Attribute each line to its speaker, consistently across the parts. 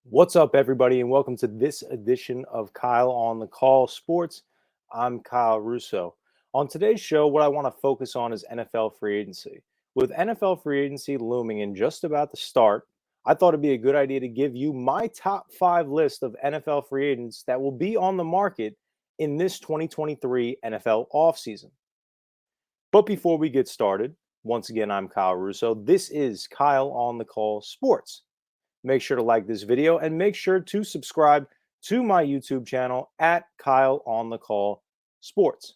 Speaker 1: What's up, everybody, and welcome to this edition of Kyle on the Call Sports. I'm Kyle Russo. On today's show, what I want to focus on is NFL free agency. With NFL free agency looming and just about to start, I thought it'd be a good idea to give you my top 5 list of NFL free agents that will be on the market in this 2023 NFL offseason. But before we get started, once again, I'm Kyle Russo. This is Kyle on the Call Sports. Make sure to like this video and make sure to subscribe to my YouTube channel at Kyle on the Call Sports.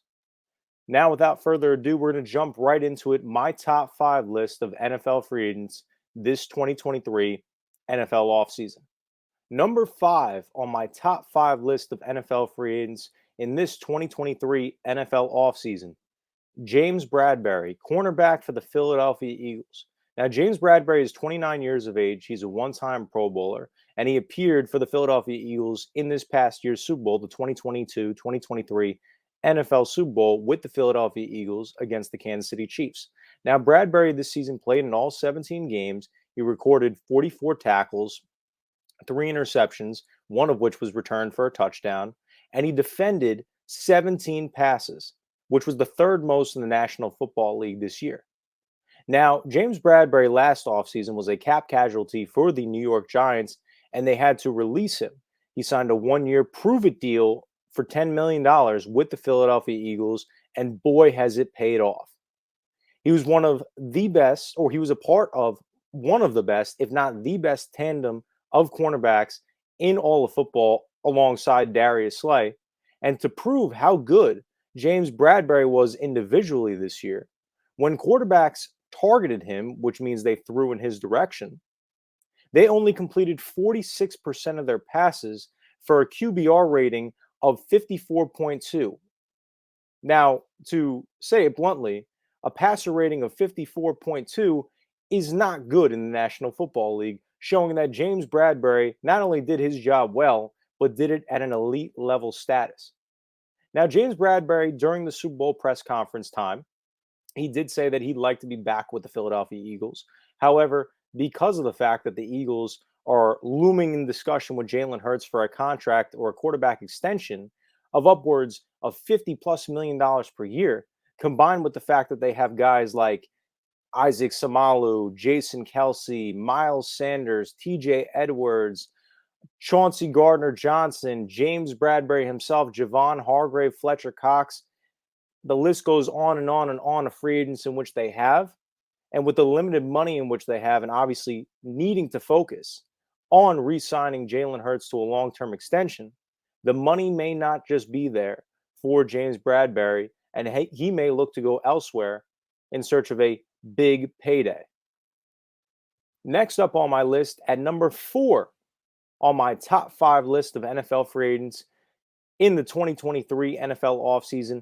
Speaker 1: Now, without further ado, we're going to jump right into it. My top 5 list of NFL free agents this 2023 NFL offseason. Number 5 on my top 5 list of NFL free agents in this 2023 NFL offseason, James Bradberry, cornerback for the Philadelphia Eagles. Now, James Bradberry is 29 years of age. He's a one-time Pro Bowler, and he appeared for the Philadelphia Eagles in this past year's Super Bowl, the 2022-2023 NFL Super Bowl with the Philadelphia Eagles against the Kansas City Chiefs. Now, Bradberry this season played in all 17 games. He recorded 44 tackles, 3 interceptions, one of which was returned for a touchdown, and he defended 17 passes, which was the third most in the National Football League this year. Now, James Bradberry last offseason was a cap casualty for the New York Giants, and they had to release him. He signed a one-year prove-it deal for $10 million with the Philadelphia Eagles, and boy, has it paid off. He was one of the best, or he was a part of one of the best, if not the best tandem of cornerbacks in all of football alongside Darius Slay. And to prove how good James Bradberry was individually this year, when quarterbacks targeted him, which means they threw in his direction, they only completed 46% of their passes for a QBR rating of 54.2. Now, to say it bluntly, a passer rating of 54.2 is not good in the National Football League, showing that James Bradberry not only did his job well, but did it at an elite level status. Now, James Bradberry, during the Super Bowl press conference time, he did say that he'd like to be back with the Philadelphia Eagles. However, because of the fact that the Eagles are looming in discussion with Jalen Hurts for a contract or a quarterback extension of upwards of $50+ million per year, combined with the fact that they have guys like Isaac Samalu, Jason Kelsey, Miles Sanders, TJ Edwards, Chauncey Gardner-Johnson, James Bradberry himself, Javon Hargrave, Fletcher Cox. The list goes on and on and on of free agents in which they have. And with the limited money in which they have, and obviously needing to focus on re-signing Jalen Hurts to a long-term extension, the money may not just be there for James Bradberry, and he may look to go elsewhere in search of a big payday. Next up on my list, at number 4 on my top 5 list of NFL free agents in the 2023 NFL offseason,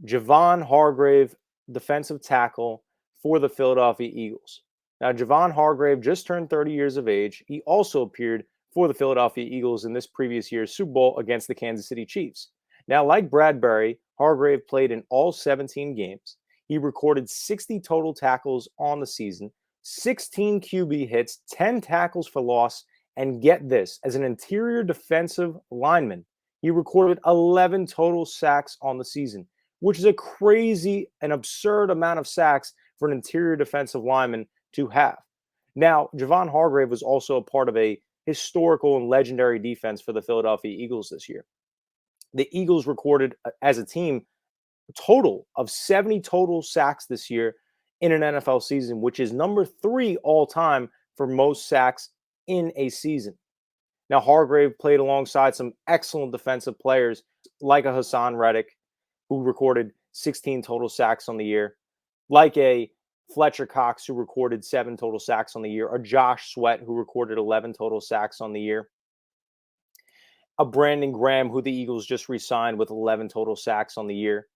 Speaker 1: Javon Hargrave, defensive tackle for the Philadelphia Eagles. Now, Javon Hargrave just turned 30 years of age. He also appeared for the Philadelphia Eagles in this previous year's Super Bowl against the Kansas City Chiefs. Now, like Bradberry, Hargrave played in all 17 games. He recorded 60 total tackles on the season, 16 QB hits, 10 tackles for loss, and get this, as an interior defensive lineman, he recorded 11 total sacks on the season, which is a crazy and absurd amount of sacks for an interior defensive lineman to have. Now, Javon Hargrave was also a part of a historical and legendary defense for the Philadelphia Eagles this year. The Eagles recorded, as a team, a total of 70 total sacks this year in an NFL season, which is number 3 all time for most sacks in a season. Now, Hargrave played alongside some excellent defensive players like a Hassan Reddick, who recorded 16 total sacks on the year, like a Fletcher Cox, who recorded 7 total sacks on the year, a Josh Sweat, who recorded 11 total sacks on the year, a Brandon Graham, who the Eagles just re-signed with 11 total sacks on the year.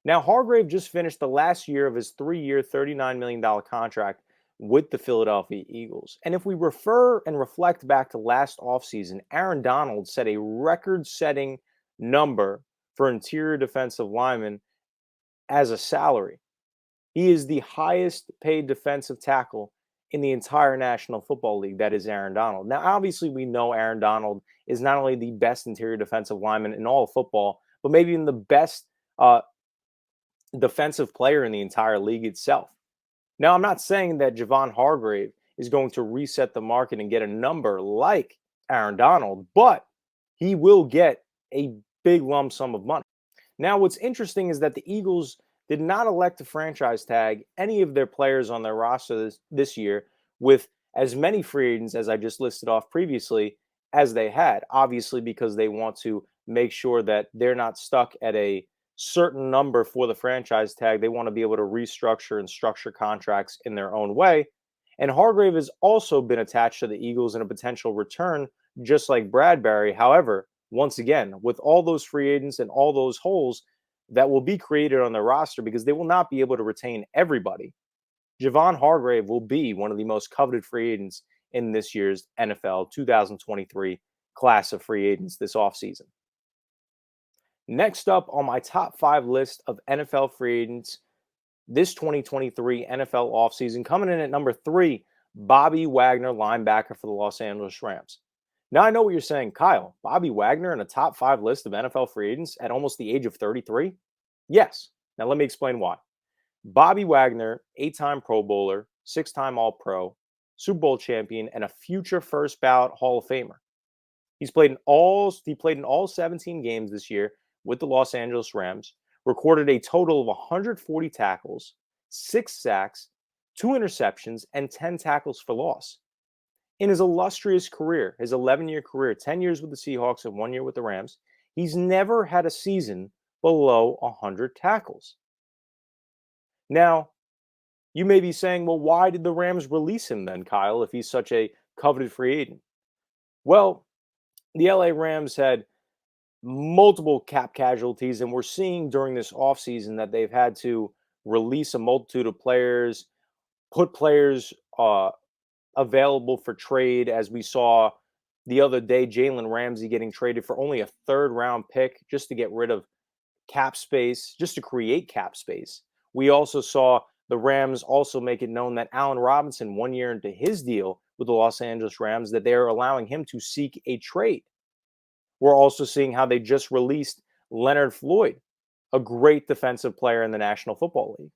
Speaker 1: Now, Hargrave just finished the last year of his 3-year, $39 million contract with the Philadelphia Eagles. And if we refer and reflect back to last offseason, Aaron Donald set a record-setting number for interior defensive linemen as a salary. He is the highest paid defensive tackle in the entire National Football League, that is Aaron Donald. Now, obviously, we know Aaron Donald is not only the best interior defensive lineman in all of football, but maybe even the best uh, defensive player in the entire league itself. Now, I'm not saying that Javon Hargrave is going to reset the market and get a number like Aaron Donald, but he will get a big lump sum of money. Now, what's interesting is that the Eagles did not elect to franchise tag any of their players on their roster this year with as many free agents as I just listed off previously as they had, obviously, because they want to make sure that they're not stuck at a certain number for the franchise tag. They want to be able to restructure and structure contracts in their own way. And Hargrave has also been attached to the Eagles in a potential return, just like Bradberry. However, once again, with all those free agents and all those holes that will be created on their roster because they will not be able to retain everybody, Javon Hargrave will be one of the most coveted free agents in this year's NFL 2023 class of free agents this offseason. Next up on my top 5 list of NFL free agents this 2023 NFL offseason, coming in at number 3, Bobby Wagner, linebacker for the Los Angeles Rams. Now, I know what you're saying, Kyle. Bobby Wagner in a top 5 list of NFL free agents at almost the age of 33? Yes. Now, let me explain why. Bobby Wagner, 8-time Pro Bowler, 6-time All-Pro, Super Bowl champion, and a future first ballot Hall of Famer. He played in all 17 games this year with the Los Angeles Rams, recorded a total of 140 tackles, 6 sacks, 2 interceptions, and 10 tackles for loss. In his illustrious career, his 11-year career, 10 years with the Seahawks and 1 year with the Rams, he's never had a season below 100 tackles. Now, you may be saying, well, why did the Rams release him then, Kyle, if he's such a coveted free agent? Well, the LA Rams had multiple cap casualties, and we're seeing during this offseason that they've had to release a multitude of players, put players available for trade, as we saw the other day, Jalen Ramsey getting traded for only a 3rd-round pick just to get rid of cap space, just to create cap space. We also saw the Rams also make it known that Allen Robinson, 1 year into his deal with the Los Angeles Rams, that they're allowing him to seek a trade. We're also seeing how they just released Leonard Floyd, a great defensive player in the National Football League.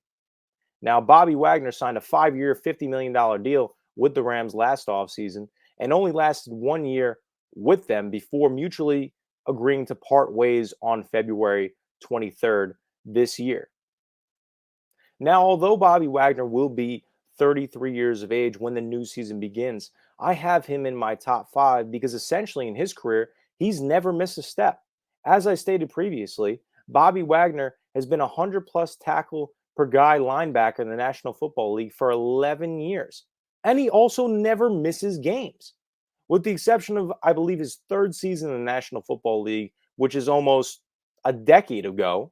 Speaker 1: Now, Bobby Wagner signed a 5-year, $50 million deal with the Rams last offseason and only lasted 1 year with them before mutually agreeing to part ways on February 23rd this year. Now, although Bobby Wagner will be 33 years of age when the new season begins, I have him in my top 5 because essentially in his career, he's never missed a step. As I stated previously, Bobby Wagner has been a 100-plus tackle per guy linebacker in the National Football League for 11 years. And he also never misses games, with the exception of, I believe, his 3rd season in the National Football League, which is almost a decade ago.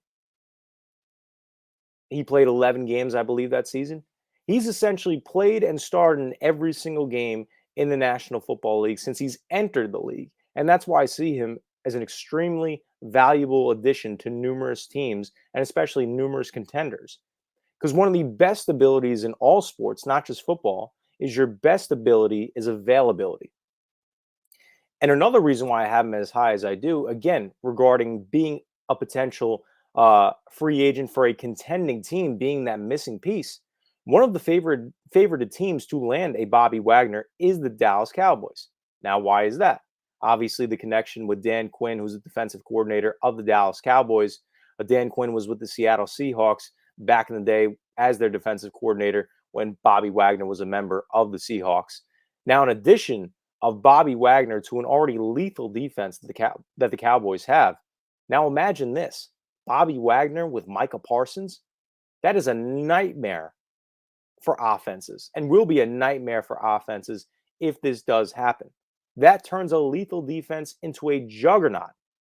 Speaker 1: He played 11 games, I believe, that season. He's essentially played and starred in every single game in the National Football League since he's entered the league. And that's why I see him as an extremely valuable addition to numerous teams and especially numerous contenders. Because one of the best abilities in all sports, not just football, is your best ability is availability. And another reason why I have him as high as I do, again, regarding being a potential free agent for a contending team, being that missing piece, one of the favorited teams to land a Bobby Wagner is the Dallas Cowboys. Now, why is that? Obviously, the connection with Dan Quinn, who's the defensive coordinator of the Dallas Cowboys. Dan Quinn was with the Seattle Seahawks back in the day as their defensive coordinator when Bobby Wagner was a member of the Seahawks. Now, in addition of Bobby Wagner to an already lethal defense that the Cowboys have, now imagine this. Bobby Wagner with Micah Parsons, that is a nightmare for offenses and will be a nightmare for offenses if this does happen. That turns a lethal defense into a juggernaut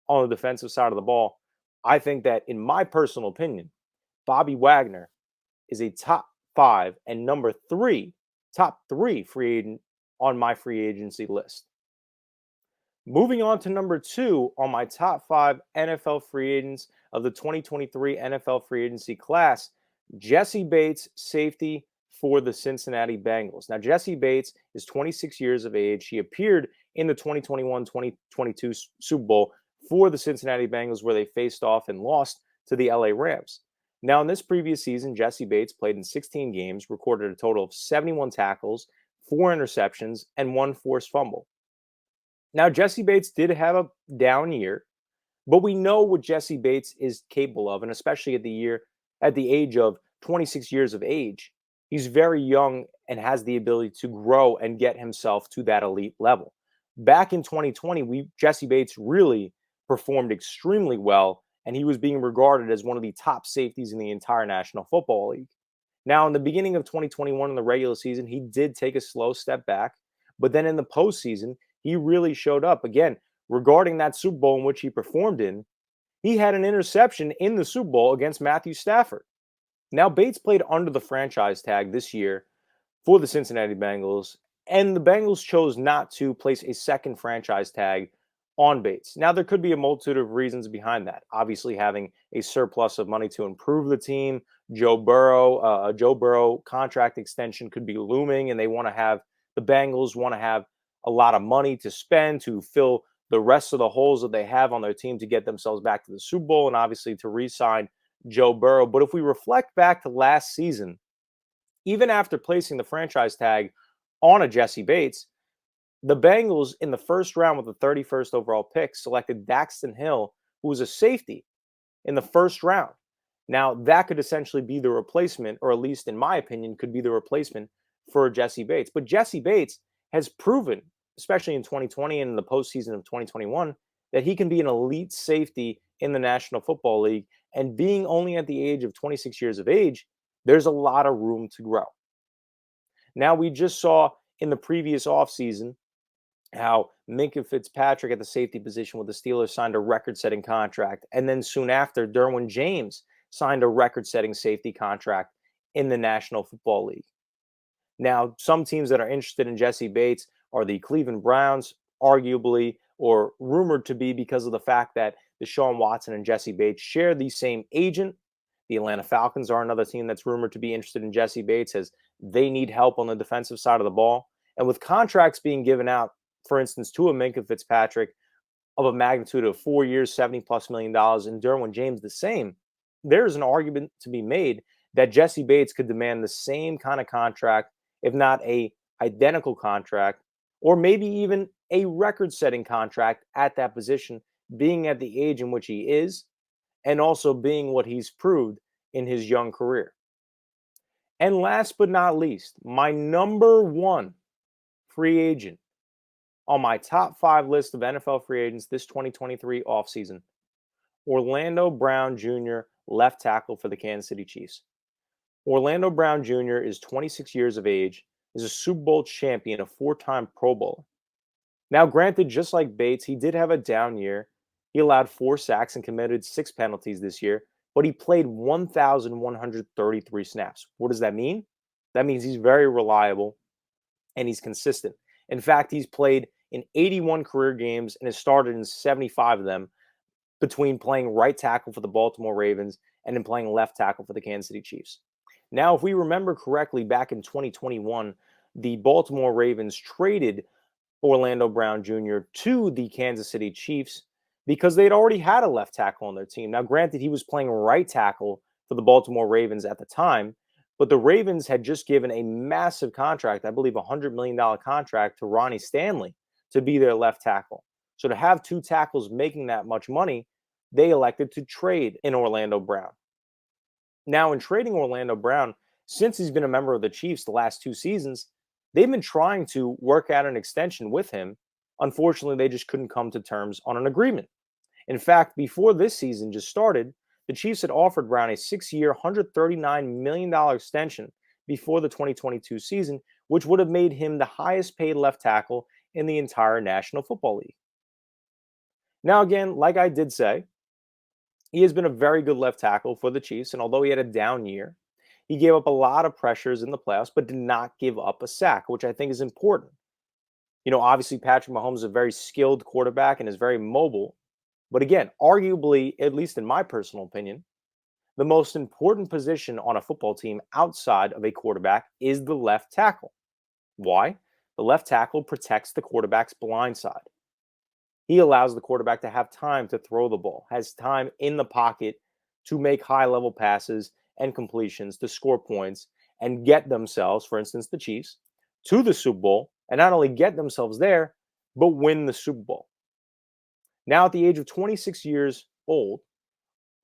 Speaker 1: on the defensive side of the ball. I think that, in my personal opinion, Bobby Wagner is a top 5 and top 3 free agent on my free agency list. Moving on to number 2 on my top 5 NFL free agents of the 2023 NFL free agency class, Jessie Bates, safety for the Cincinnati Bengals. Now, Jessie Bates is 26 years of age. He appeared in the 2021-2022 Super Bowl for the Cincinnati Bengals, where they faced off and lost to the LA Rams. Now, in this previous season, Jessie Bates played in 16 games, recorded a total of 71 tackles, 4 interceptions, and 1 forced fumble. Now, Jessie Bates did have a down year, but we know what Jessie Bates is capable of, and especially at the age of 26 years of age, he's very young and has the ability to grow and get himself to that elite level. Back in 2020, Jessie Bates really performed extremely well, and he was being regarded as one of the top safeties in the entire National Football League. Now, in the beginning of 2021, in the regular season, he did take a slow step back, but then in the postseason, he really showed up. Again, regarding that Super Bowl in which he performed in, he had an interception in the Super Bowl against Matthew Stafford. Now, Bates played under the franchise tag this year for the Cincinnati Bengals, and the Bengals chose not to place a second franchise tag on Bates. Now, there could be a multitude of reasons behind that. Obviously, having a surplus of money to improve the team. Joe Burrow contract extension could be looming, and the Bengals want to have a lot of money to spend to fill the rest of the holes that they have on their team to get themselves back to the Super Bowl and obviously to re-sign Joe Burrow. But if we reflect back to last season, even after placing the franchise tag on a Jessie Bates, the Bengals in the first round with the 31st overall pick selected Daxton Hill, who was a safety, in the first round. Now, that could essentially be the replacement, or at least in my opinion, could be the replacement for Jessie Bates. But Jessie Bates has proven, especially in 2020 and in the postseason of 2021, that he can be an elite safety in the National Football League. And being only at the age of 26 years of age, there's a lot of room to grow. Now, we just saw in the previous offseason how Minkah Fitzpatrick at the safety position with the Steelers signed a record-setting contract. And then soon after, Derwin James signed a record-setting safety contract in the National Football League. Now, some teams that are interested in Jessie Bates are the Cleveland Browns, arguably, or rumored to be because of the fact that Deshaun Watson and Jessie Bates share the same agent. The Atlanta Falcons are another team that's rumored to be interested in Jessie Bates as they need help on the defensive side of the ball. And with contracts being given out, for instance, to a Minkah Fitzpatrick of a magnitude of 4 years, $70+ million, and Derwin James the same, there's an argument to be made that Jessie Bates could demand the same kind of contract, if not a identical contract, or maybe even a record-setting contract at that position, being at the age in which he is, and also being what he's proved in his young career. And last but not least, my number one free agent on my top 5 list of NFL free agents this 2023 offseason, Orlando Brown Jr., left tackle for the Kansas City Chiefs. Orlando Brown Jr. is 26 years of age, is a Super Bowl champion, a 4-time Pro Bowler. Now, granted, just like Bates, he did have a down year. He allowed 4 sacks and committed 6 penalties this year, but he played 1,133 snaps. What does that mean? That means he's very reliable and he's consistent. In fact, he's played in 81 career games and has started in 75 of them, between playing right tackle for the Baltimore Ravens and then playing left tackle for the Kansas City Chiefs. Now, if we remember correctly, back in 2021, the Baltimore Ravens traded Orlando Brown Jr. to the Kansas City Chiefs because they'd already had a left tackle on their team. Now, granted, he was playing right tackle for the Baltimore Ravens at the time, but the Ravens had just given a massive contract, I believe a $100 million contract, to Ronnie Stanley to be their left tackle. So to have 2 tackles making that much money, they elected to trade in Orlando Brown. Now, in trading Orlando Brown, since he's been a member of the Chiefs the last 2 seasons, they've been trying to work out an extension with him. Unfortunately, they just couldn't come to terms on an agreement. In fact, before this season just started, the Chiefs had offered Brown a 6-year, $139 million extension before the 2022 season, which would have made him the highest paid left tackle in the entire National Football League. Now, again, like I did say, he has been a very good left tackle for the Chiefs, and although he had a down year, he gave up a lot of pressures in the playoffs, but did not give up a sack, which I think is important. You know, obviously, Patrick Mahomes is a very skilled quarterback and is very mobile. But again, arguably, at least in my personal opinion, the most important position on a football team outside of a quarterback is the left tackle. Why? The left tackle protects the quarterback's blind side. He allows the quarterback to have time to throw the ball, has time in the pocket to make high level passes and completions to score points and get themselves, for instance, the Chiefs, to the Super Bowl, and not only get themselves there, but win the Super Bowl. Now, at the age of 26 years old,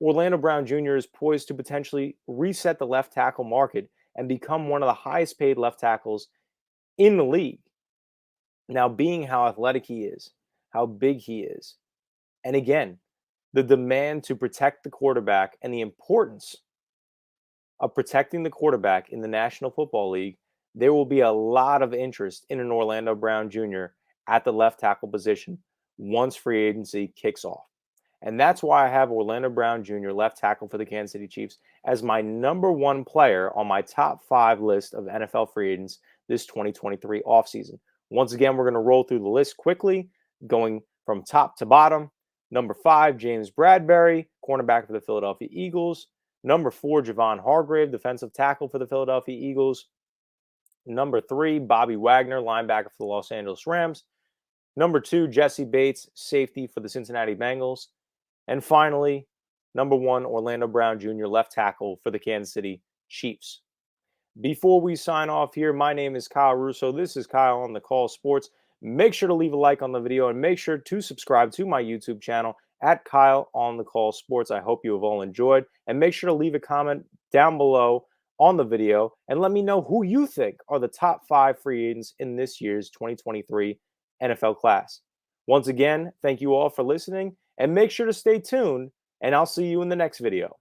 Speaker 1: Orlando Brown Jr. is poised to potentially reset the left tackle market and become one of the highest paid left tackles in the league. Now, being how athletic he is, how big he is, and again, the demand to protect the quarterback and the importance of protecting the quarterback in the National Football League, there will be a lot of interest in an Orlando Brown Jr. at the left tackle position once free agency kicks off. And that's why I have Orlando Brown Jr., left tackle for the Kansas City Chiefs, as my number one player on my top 5 list of NFL free agents this 2023 offseason. Once again, we're going to roll through the list quickly, going from top to bottom. Number 5, James Bradberry, cornerback for the Philadelphia Eagles. Number 4, Javon Hargrave, defensive tackle for the Philadelphia Eagles. Number 3, Bobby Wagner, linebacker for the Los Angeles Rams. Number 2, Jessie Bates, safety for the Cincinnati Bengals. And finally, number 1, Orlando Brown Jr., left tackle for the Kansas City Chiefs. Before we sign off here, my name is Kyle Russo. This is Kyle on the Call Sports. Make sure to leave a like on the video and make sure to subscribe to my YouTube channel at Kyle on the Call Sports. I hope you have all enjoyed. And make sure to leave a comment down below on the video and let me know who you think are the top 5 free agents in this year's 2023 NFL class. Once again, thank you all for listening. And make sure to stay tuned, and I'll see you in the next video.